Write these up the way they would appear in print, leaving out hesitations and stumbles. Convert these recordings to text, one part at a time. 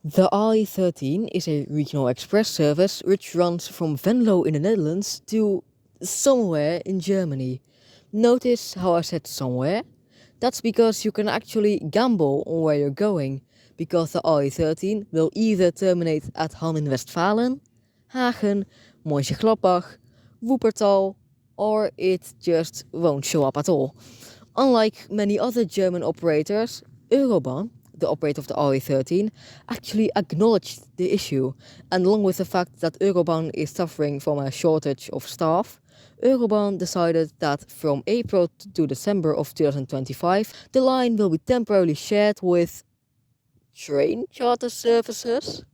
The RE13 is a regional express service which runs from Venlo in the Netherlands to somewhere in Germany. Notice how I said somewhere? That's because you can actually gamble on where you're going, because the RE13 will either terminate at Hamm-in-Westfalen, Hagen, Mönchengladbach, Wuppertal, or it just won't show up at all. Unlike many other German operators, Eurobahn, the operator of the RE13, actually acknowledged the issue, and along with the fact that Eurobahn is suffering from a shortage of staff, Eurobahn decided that from April to December of 2025, the line will be temporarily shared with train charter services.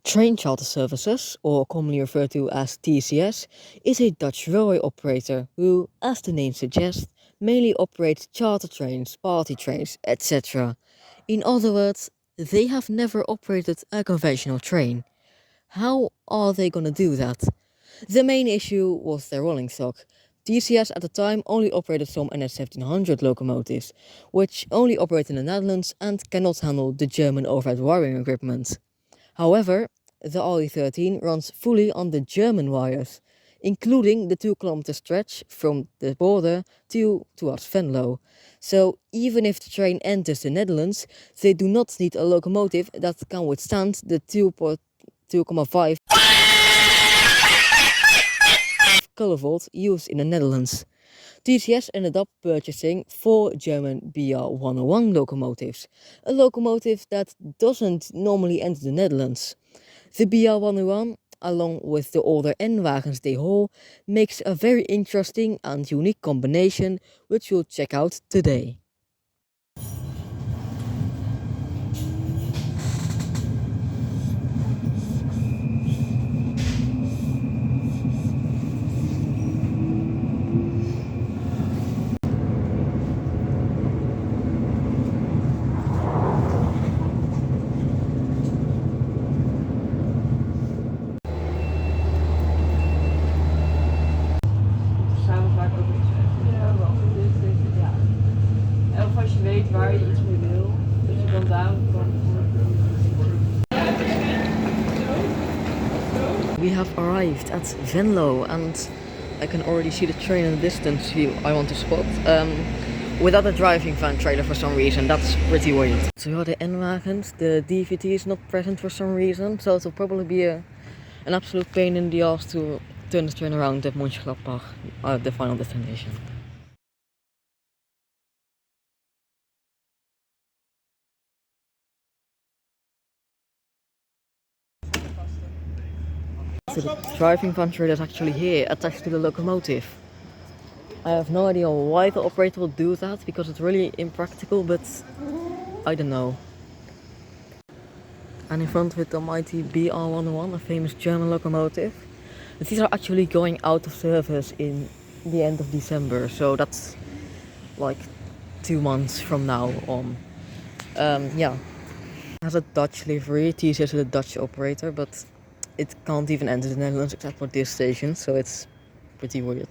Train charter services, or commonly referred to as TCS, is a Dutch railway operator who, as the name suggests, mainly operates charter trains, party trains, etc. In other words, they have never operated a conventional train. How are they gonna do that? The main issue was their rolling stock. TCS at the time only operated some NS 1700 locomotives, which only operate in the Netherlands and cannot handle the German overhead wiring equipment. However, the RE13 runs fully on the German wires, including the 2 kilometer stretch from the border towards Venlo. So even if the train enters the Netherlands, they do not need a locomotive that can withstand the 2.5 kilovolts used in the Netherlands. TCS ended up purchasing 4 German BR-101 locomotives, a locomotive that doesn't normally enter the Netherlands. The BR-101, along with the older N-wagens they haul, makes a very interesting and unique combination which we'll check out today. Samen vaak ook iets zeggen. Ja, wel. Dit, ja. En of als je weet waar je iets mee wil, dat je dan daarom kan. We have arrived at Venlo and I can already see the train in the distance I want to spot. Without a driving van trailer for some reason, that's pretty weird. So yeah, the N-wagens, the DVT is not present for some reason, so it'll probably be an absolute pain in the ass to turn the train around at Mönchengladbach, the final destination. So the driving van trailer is actually here, attached to the locomotive. I have no idea why the operator will do that, because it's really impractical, but I don't know. And in front of it the mighty BR-101, a famous German locomotive. These are actually going out of service in the end of December, so that's like 2 months from now on. Yeah. It has a Dutch livery, TCS is a Dutch operator, but it can't even enter the Netherlands except for this station, so it's pretty weird.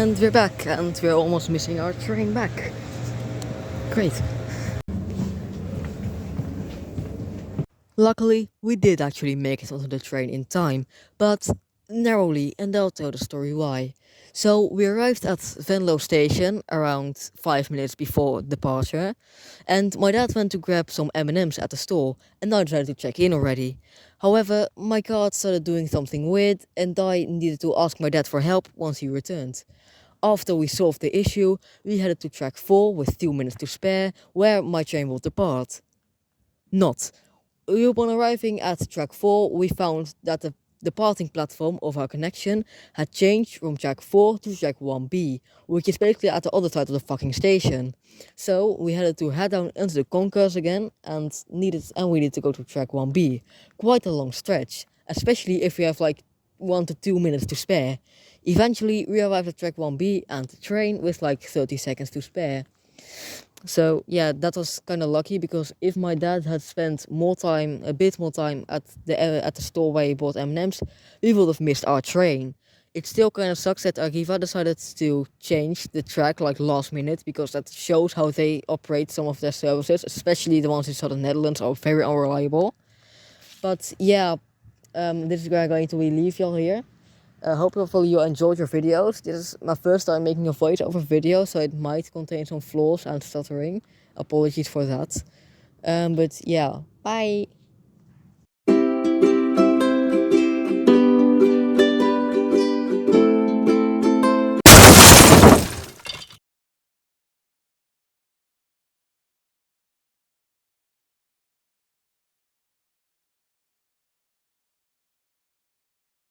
And we're back, and we're almost missing our train back. Great. Luckily, we did actually make it onto the train in time, but narrowly, and I'll tell the story why. So, we arrived at Venlo station around 5 minutes before departure, and my dad went to grab some M&Ms at the store, and I decided to check in already. However, my card started doing something weird, and I needed to ask my dad for help once he returned. After we solved the issue, we headed to track 4 with 2 minutes to spare, where my train will depart. Not. Upon arriving at track 4, we found that the departing platform of our connection had changed from track 4 to track 1B, which is basically at the other side of the fucking station. So we had to head down into the concourse again and we needed to go to track 1B. Quite a long stretch, especially if we have like 1 to 2 minutes to spare. Eventually we arrived at track 1B and the train with like 30 seconds to spare. So yeah, that was kind of lucky, because if my dad had spent a bit more time at the store where he bought M&Ms, we would have missed our train. It still kind of sucks that Arriva decided to change the track like last minute, because that shows how they operate some of their services, especially the ones in Southern Netherlands are very unreliable. But yeah, this is where I'm going to leave y'all here. Hopefully you enjoyed your videos. This is my first time making a voiceover video, so it might contain some flaws and stuttering. Apologies for that. But yeah, bye!